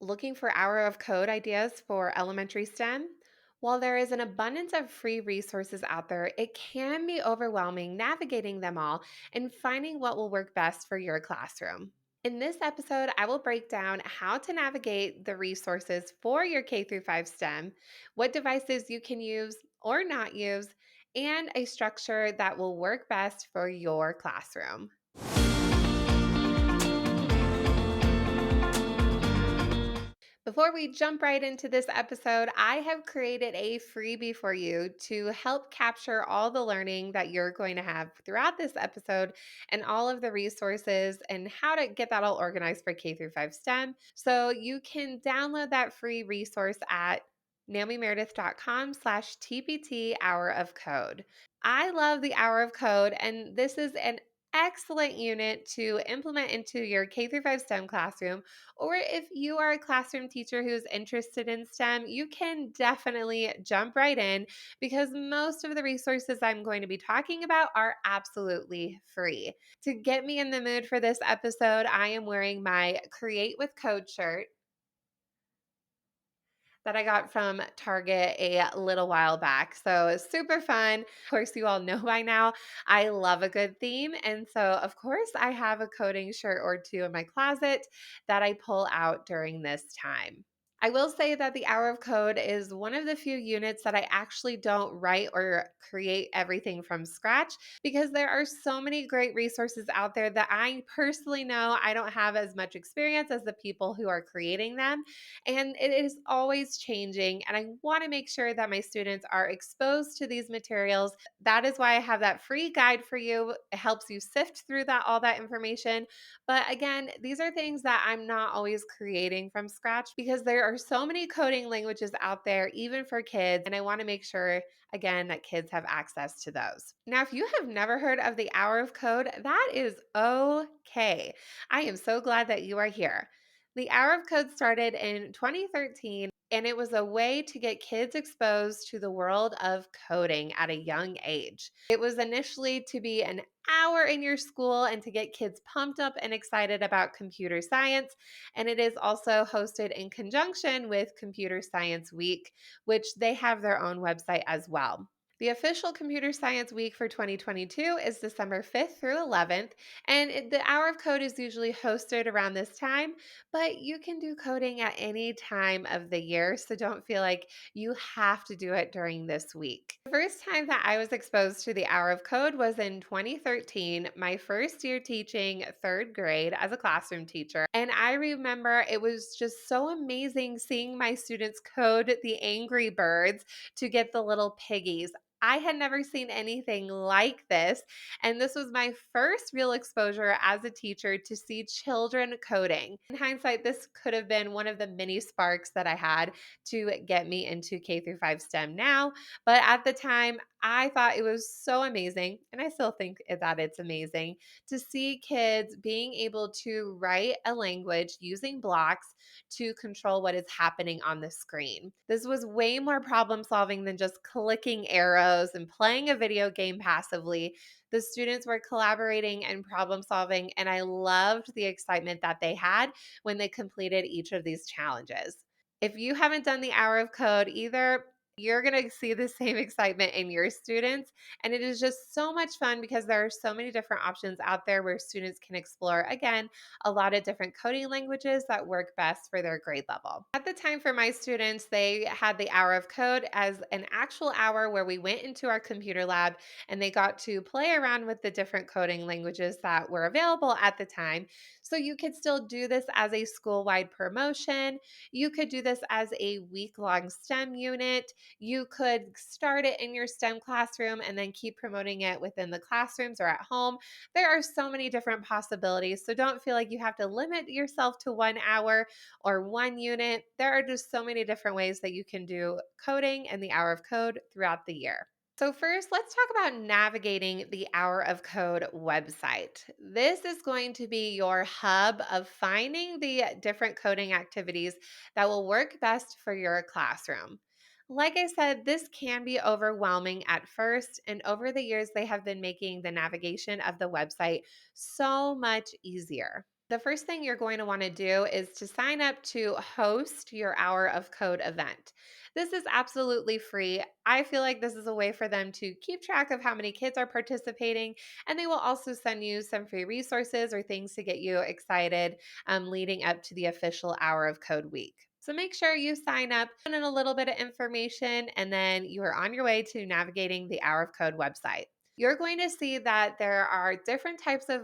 Looking for hour of code ideas for elementary STEM? While there is an abundance of free resources out there, it can be overwhelming navigating them all and finding what will work best for your classroom. In this episode, I will break down how to navigate the resources for your K through 5 STEM, what devices you can use or not use, and a structure that will work best for your classroom. Before we jump right into this episode, I have created a freebie for you to help capture all the learning that you're going to have throughout this episode and all of the resources and how to get that all organized for K through 5 STEM. So you can download that free resource at naomimeredith.com/TPT hour of code. I love the hour of code, and this is an excellent unit to implement into your K through 5 STEM classroom, or if you are a classroom teacher who's interested in STEM, you can definitely jump right in because most of the resources I'm going to be talking about are absolutely free. To get me in the mood for this episode, I am wearing my Create with Code shirt that I got from Target a little while back. So it's super fun. Of course, you all know by now, I love a good theme. And so, of course, I have a coding shirt or two in my closet that I pull out during this time. I will say that the Hour of Code is one of the few units that I actually don't write or create everything from scratch because there are so many great resources out there that I personally know I don't have as much experience as the people who are creating them. And it is always changing. And I want to make sure that my students are exposed to these materials. That is why I have that free guide for you. It helps you sift through all that information. But again, these are things that I'm not always creating from scratch because there are so many coding languages out there, even for kids. And I want to make sure, again, that kids have access to those. Now, if you have never heard of the Hour of Code, that is okay. I am so glad that you are here. The Hour of Code started in 2013, and it was a way to get kids exposed to the world of coding at a young age. It was initially to be an hour in your school and to get kids pumped up and excited about computer science. And it is also hosted in conjunction with Computer Science Week, which they have their own website as well. The official Computer Science Week for 2022 is December 5th through 11th, and the Hour of Code is usually hosted around this time, but you can do coding at any time of the year, so don't feel like you have to do it during this week. The first time that I was exposed to the Hour of Code was in 2013, my first year teaching third grade as a classroom teacher. And I remember it was just so amazing seeing my students code the Angry Birds to get the little piggies. I had never seen anything like this. And this was my first real exposure as a teacher to see children coding. In hindsight, this could have been one of the many sparks that I had to get me into K through 5 STEM now. But at the time, I thought it was so amazing, and I still think that it's amazing to see kids being able to write a language using blocks to control what is happening on the screen. This was way more problem solving than just clicking arrows and playing a video game passively. The students were collaborating and problem solving, and I loved the excitement that they had when they completed each of these challenges. If you haven't done the Hour of Code either, you're going to see the same excitement in your students. And it is just so much fun because there are so many different options out there where students can explore, again, a lot of different coding languages that work best for their grade level. At the time for my students, they had the Hour of Code as an actual hour where we went into our computer lab and they got to play around with the different coding languages that were available at the time. So you could still do this as a school-wide promotion. You could do this as a week-long STEM unit. You could start it in your STEM classroom and then keep promoting it within the classrooms or at home. There are so many different possibilities. So don't feel like you have to limit yourself to 1 hour or one unit. There are just so many different ways that you can do coding and the Hour of Code throughout the year. So, first, let's talk about navigating the Hour of Code website. This is going to be your hub of finding the different coding activities that will work best for your classroom. Like I said, this can be overwhelming at first, and over the years, they have been making the navigation of the website so much easier. The first thing you're going to want to do is to sign up to host your Hour of Code event. This is absolutely free. I feel like this is a way for them to keep track of how many kids are participating, and they will also send you some free resources or things to get you excited leading up to the official Hour of Code week. So make sure you sign up, put in a little bit of information, and then you are on your way to navigating the Hour of Code website. You're going to see that there are different types of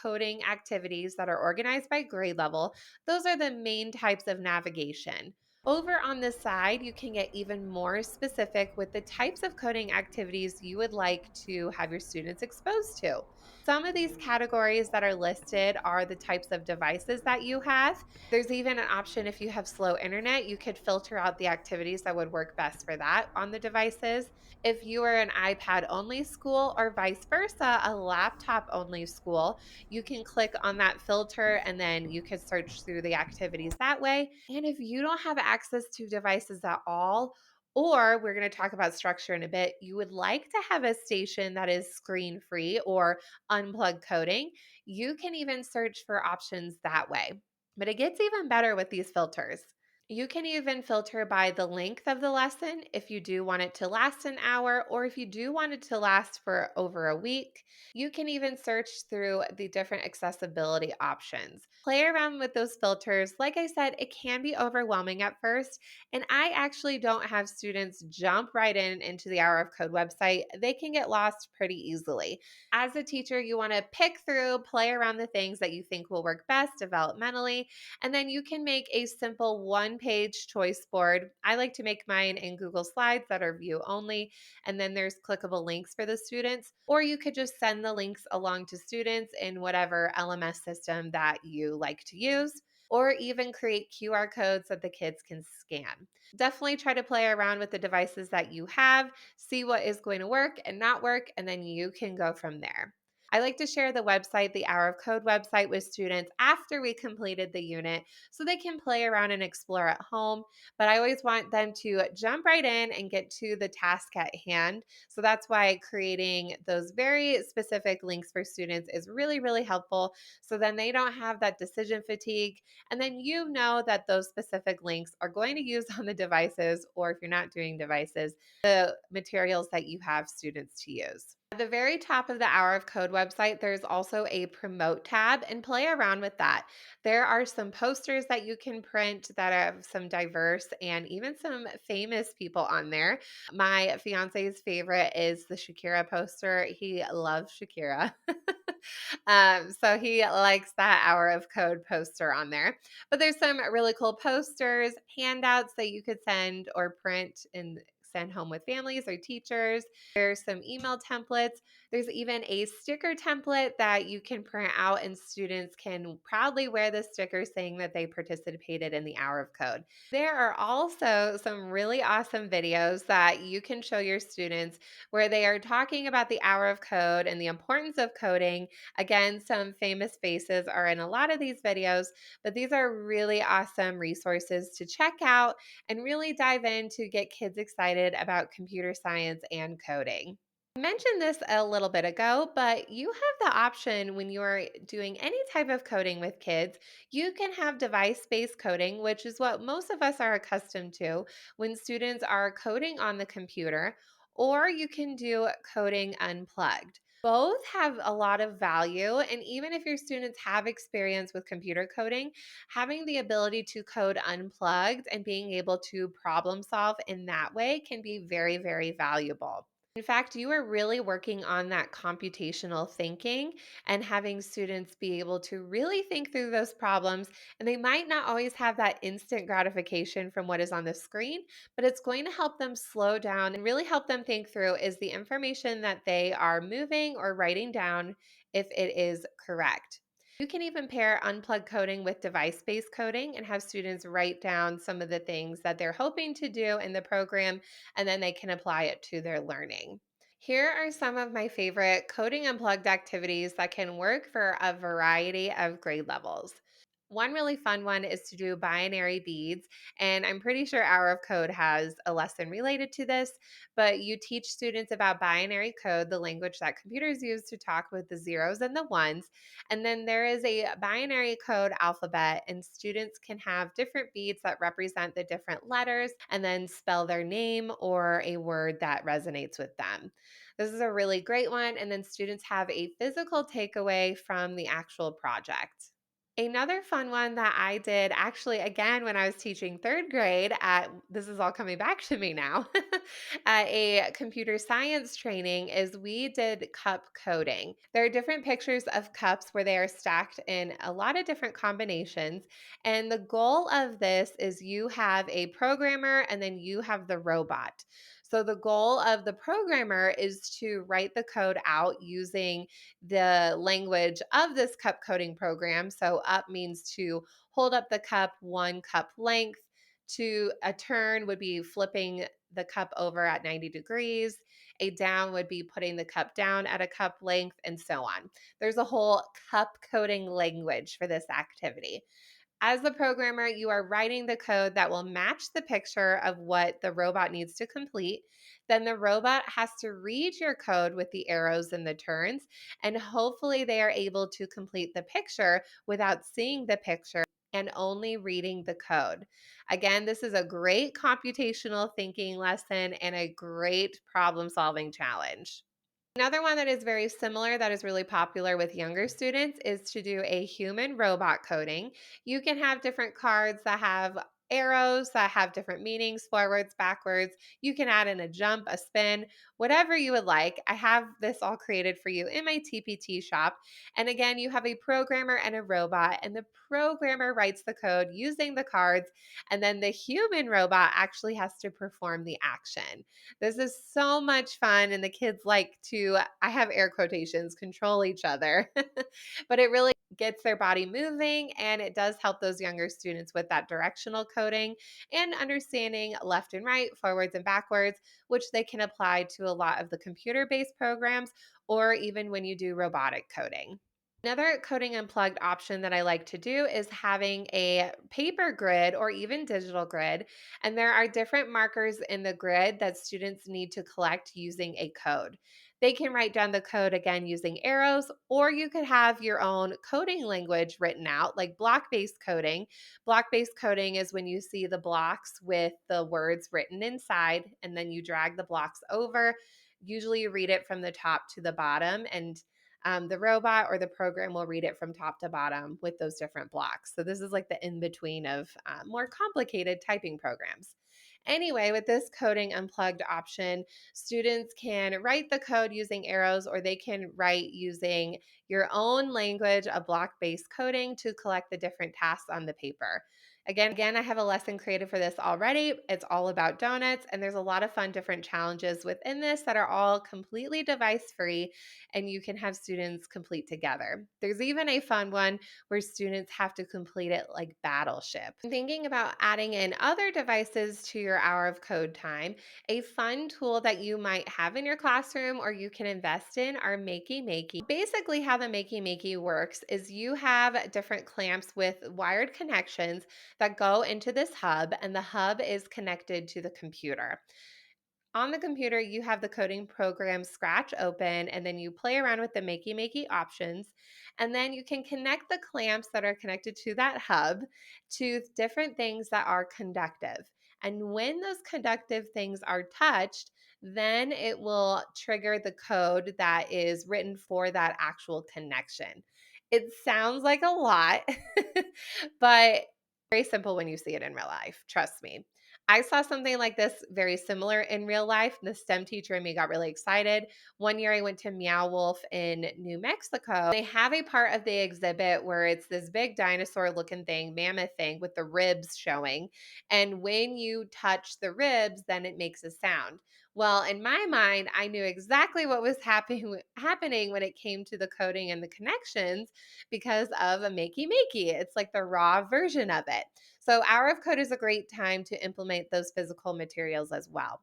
coding activities that are organized by grade level. Those are the main types of navigation. Over on this side, you can get even more specific with the types of coding activities you would like to have your students exposed to. Some of these categories that are listed are the types of devices that you have. There's even an option if you have slow internet, you could filter out the activities that would work best for that on the devices. If you are an iPad only school or vice versa, a laptop only school, you can click on that filter and then you can search through the activities that way. And if you don't have access to devices at all, or we're going to talk about structure in a bit, you would like to have a station that is screen free or unplugged coding, you can even search for options that way. But it gets even better with these filters. You can even filter by the length of the lesson if you do want it to last an hour or if you do want it to last for over a week. You can even search through the different accessibility options. Play around with those filters. Like I said, it can be overwhelming at first, and I actually don't have students jump right into the Hour of Code website. They can get lost pretty easily. As a teacher, you want to pick through, play around the things that you think will work best developmentally, and then you can make a simple one-page choice board. I like to make mine in Google Slides that are view only, and then there's clickable links for the students. Or you could just send the links along to students in whatever LMS system that you like to use, or even create QR codes that the kids can scan. Definitely try to play around with the devices that you have, see what is going to work and not work, and then you can go from there. I like to share the website, the Hour of Code website, with students after we completed the unit so they can play around and explore at home. But I always want them to jump right in and get to the task at hand. So that's why creating those very specific links for students is really, really helpful. So then they don't have that decision fatigue. And then you know that those specific links are going to use on the devices, or if you're not doing devices, the materials that you have students to use. At the very top of the Hour of Code website, there's also a promote tab, and play around with that. There are some posters that you can print that have some diverse and even some famous people on there. My fiance's favorite is the Shakira poster. He loves Shakira. So he likes that Hour of Code poster on there. But there's some really cool posters, handouts that you could send or print and send home with families or teachers. There's some email templates. There's even a sticker template that you can print out, and students can proudly wear the sticker saying that they participated in the Hour of Code. There are also some really awesome videos that you can show your students where they are talking about the Hour of Code and the importance of coding. Again, some famous faces are in a lot of these videos, but these are really awesome resources to check out and really dive in to get kids excited about computer science and coding. I mentioned this a little bit ago, but you have the option when you're doing any type of coding with kids. You can have device based coding, which is what most of us are accustomed to when students are coding on the computer, or you can do coding unplugged. Both have a lot of value. And even if your students have experience with computer coding, having the ability to code unplugged and being able to problem solve in that way can be very, very valuable. In fact, you are really working on that computational thinking and having students be able to really think through those problems. And they might not always have that instant gratification from what is on the screen, but it's going to help them slow down and really help them think through, is the information that they are moving or writing down, if it is correct. You can even pair unplugged coding with device based coding and have students write down some of the things that they're hoping to do in the program, and then they can apply it to their learning. Here are some of my favorite coding unplugged activities that can work for a variety of grade levels. One really fun one is to do binary beads. And I'm pretty sure Hour of Code has a lesson related to this, but you teach students about binary code, the language that computers use to talk with the zeros and the ones. And then there is a binary code alphabet, and students can have different beads that represent the different letters and then spell their name or a word that resonates with them. This is a really great one. And then students have a physical takeaway from the actual project. Another fun one that I did actually again when I was teaching third grade at this is all coming back to me now at a computer science training is we did cup coding. There are different pictures of cups where they are stacked in a lot of different combinations. And the goal of this is you have a programmer and then you have the robot. So the goal of the programmer is to write the code out using the language of this cup coding program. So, up means to hold up the cup 1 cup length, to a turn would be flipping the cup over at 90 degrees. A down would be putting the cup down at a cup length, and so on. There's a whole cup coding language for this activity. As the programmer, you are writing the code that will match the picture of what the robot needs to complete. Then the robot has to read your code with the arrows and the turns, and hopefully they are able to complete the picture without seeing the picture and only reading the code. Again, this is a great computational thinking lesson and a great problem solving challenge. Another one that is very similar that is really popular with younger students is to do a human robot coding. You can have different cards that have arrows that have different meanings, forwards, backwards. You can add in a jump, a spin, whatever you would like. I have this all created for you in my TPT shop. And again, you have a programmer and a robot, and the programmer writes the code using the cards, and then the human robot actually has to perform the action. This is so much fun, and the kids like to, I have air quotations, control each other. But it really gets their body moving, and it does help those younger students with that directional coding and understanding left and right, forwards and backwards, which they can apply to a lot of the computer based programs or even when you do robotic coding. Another coding unplugged option that I like to do is having a paper grid or even digital grid. And there are different markers in the grid that students need to collect using a code. They can write down the code again using arrows, or you could have your own coding language written out, like block based coding. Block based coding is when you see the blocks with the words written inside, and then you drag the blocks over. Usually, you read it from the top to the bottom, and the robot or the program will read it from top to bottom with those different blocks. So this is like the in between of more complicated typing programs. Anyway, with this coding unplugged option, students can write the code using arrows, or they can write using your own language of block based coding to collect the different tasks on the paper. Again, I have a lesson created for this already. It's all about donuts, and there's a lot of fun different challenges within this that are all completely device free, and you can have students complete together. There's even a fun one where students have to complete it like Battleship. Thinking about adding in other devices to your hour of code time, a fun tool that you might have in your classroom or you can invest in are Makey Makey. Basically, how the Makey Makey works is you have different clamps with wired connections that go into this hub, and the hub is connected to the computer. On the computer, you have the coding program Scratch open, and then you play around with the Makey Makey options. And then you can connect the clamps that are connected to that hub to different things that are conductive. And when those conductive things are touched, then it will trigger the code that is written for that actual connection. It sounds like a lot, but very simple when you see it in real life. Trust me. I saw something like this very similar in real life. The STEM teacher and me got really excited. One year I went to Meow Wolf in New Mexico. They have a part of the exhibit where it's this big dinosaur looking thing, mammoth thing with the ribs showing. And when you touch the ribs, then it makes a sound. Well, in my mind, I knew exactly what was happening when it came to the coding and the connections because of a Makey Makey. It's like the raw version of it. So, Hour of Code is a great time to implement those physical materials as well.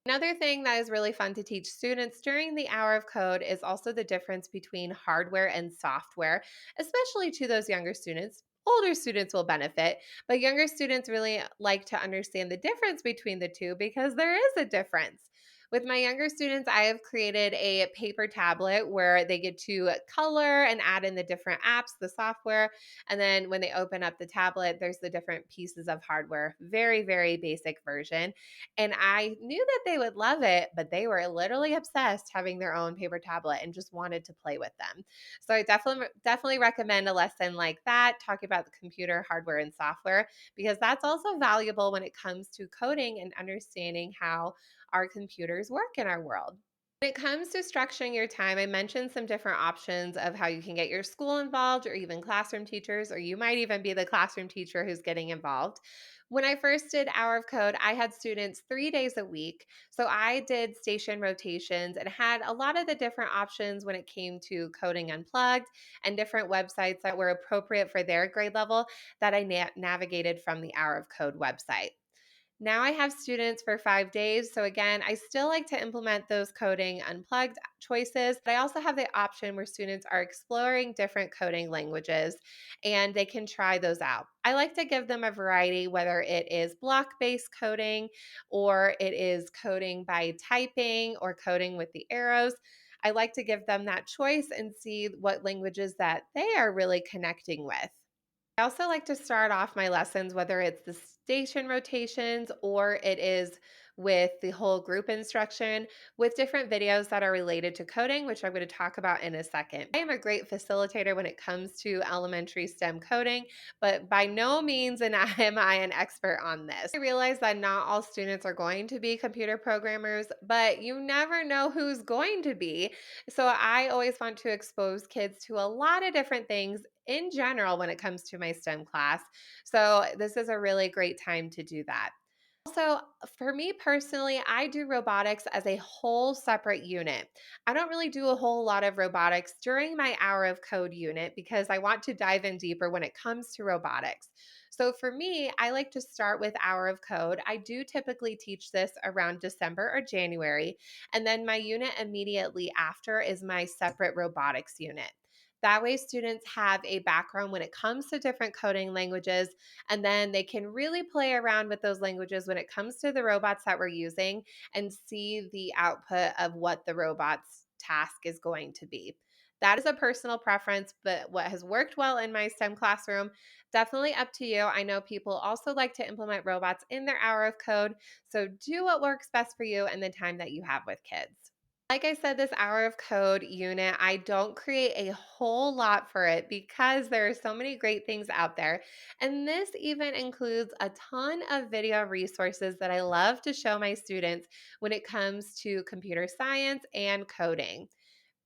Another thing that is really fun to teach students during the Hour of Code is also the difference between hardware and software, especially to those younger students. older students will benefit, but younger students really like to understand the difference between the two because there is a difference. With my younger students, I have created a paper tablet where they get to color and add in the different apps, the software. And then when they open up the tablet, there's the different pieces of hardware. Very, very basic version. And I knew that they would love it, but they were literally obsessed having their own paper tablet and just wanted to play with them. So I definitely recommend a lesson like that, talking about the computer hardware and software, because that's also valuable when it comes to coding and understanding how our computers work in our world. When it comes to structuring your time, I mentioned some different options of how you can get your school involved or even classroom teachers, or you might even be the classroom teacher who's getting involved. When I first did Hour of Code, I had students 3 days a week. So I did station rotations and had a lot of the different options when it came to coding unplugged and different websites that were appropriate for their grade level that I navigated from the Hour of Code website. Now I have students for 5 days. So again, I still like to implement those coding unplugged choices, but I also have the option where students are exploring different coding languages and they can try those out. I like to give them a variety, whether it is block based coding or it is coding by typing or coding with the arrows. I like to give them that choice and see what languages that they are really connecting with. I also like to start off my lessons, whether it's the station rotations or it is with the whole group instruction, with different videos that are related to coding, which I'm going to talk about in a second. I am a great facilitator when it comes to elementary STEM coding, but by no means am I an expert on this. I realize that not all students are going to be computer programmers, but you never know who's going to be. So I always want to expose kids to a lot of different things in general when it comes to my STEM class. So this is a really great time to do that. Also, for me personally, I do robotics as a whole separate unit. I don't really do a whole lot of robotics during my Hour of Code unit because I want to dive in deeper when it comes to robotics. So for me, I like to start with Hour of Code. I do typically teach this around December or January, and then my unit immediately after is my separate robotics unit. That way, students have a background when it comes to different coding languages, and then they can really play around with those languages when it comes to the robots that we're using and see the output of what the robot's task is going to be. That is a personal preference, but what has worked well in my STEM classroom, definitely up to you. I know people also like to implement robots in their Hour of Code, so do what works best for you and the time that you have with kids. Like I said, this Hour of Code unit, I don't create a whole lot for it because there are so many great things out there. And this even includes a ton of video resources that I love to show my students when it comes to computer science and coding.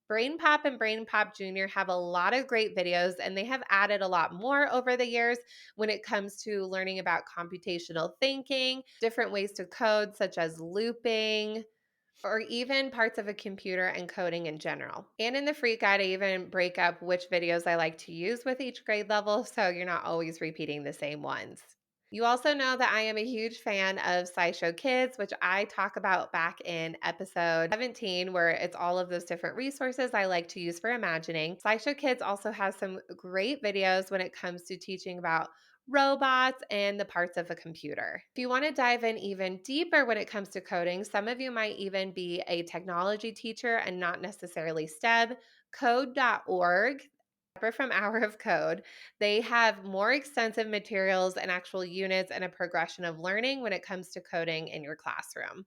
Brain Pop and Brain Pop Junior have a lot of great videos, and they have added a lot more over the years when it comes to learning about computational thinking, different ways to code, such as looping, or even parts of a computer and coding in general. And in the free guide, I even break up which videos I like to use with each grade level so you're not always repeating the same ones. You also know that I am a huge fan of SciShow Kids, which I talk about back in episode 17, where it's all of those different resources I like to use for imagining. SciShow Kids also has some great videos when it comes to teaching about robots and the parts of a computer. If you want to dive in even deeper when it comes to coding, some of you might even be a technology teacher and not necessarily STEM. Code.org, separate from Hour of Code, they have more extensive materials and actual units and a progression of learning when it comes to coding in your classroom.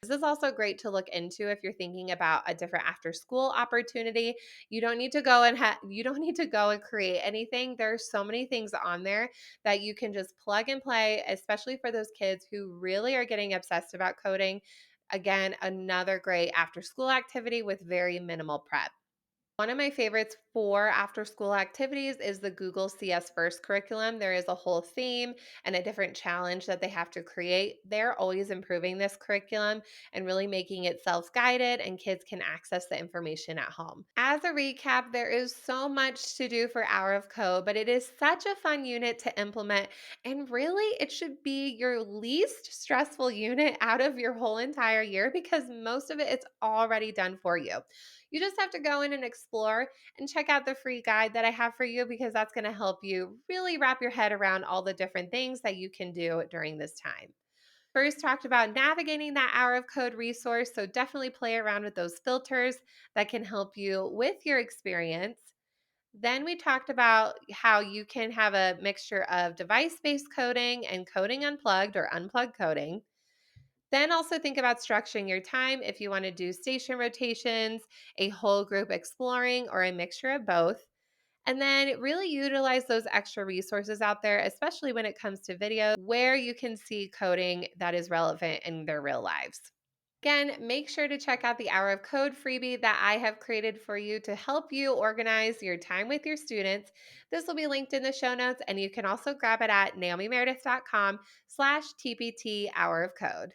This is also great to look into if you're thinking about a different after school opportunity. You don't need to go and you don't need to go and create anything. There's so many things on there that you can just plug and play, especially for those kids who really are getting obsessed about coding. Again, another great after school activity with very minimal prep. One of my favorites for after school activities is the Google CS First curriculum. There is a whole theme and a different challenge that they have to create. They're always improving this curriculum and really making it self guided, and kids can access the information at home. As a recap, there is so much to do for Hour of Code, but it is such a fun unit to implement. And really, it should be your least stressful unit out of your whole entire year because most of it is already done for you. You just have to go in and explore and check out the free guide that I have for you because that's going to help you really wrap your head around all the different things that you can do during this time. First, talked about navigating that hour of code resource. So, definitely play around with those filters that can help you with your experience. Then, we talked about how you can have a mixture of device based coding and coding unplugged or unplugged coding. Then, also think about structuring your time if you want to do station rotations, a whole group exploring, or a mixture of both. And then really utilize those extra resources out there, especially when it comes to video, where you can see coding that is relevant in their real lives. Again, make sure to check out the Hour of Code freebie that I have created for you to help you organize your time with your students. This will be linked in the show notes, and you can also grab it at naomimeredith.com/TPT Hour of Code.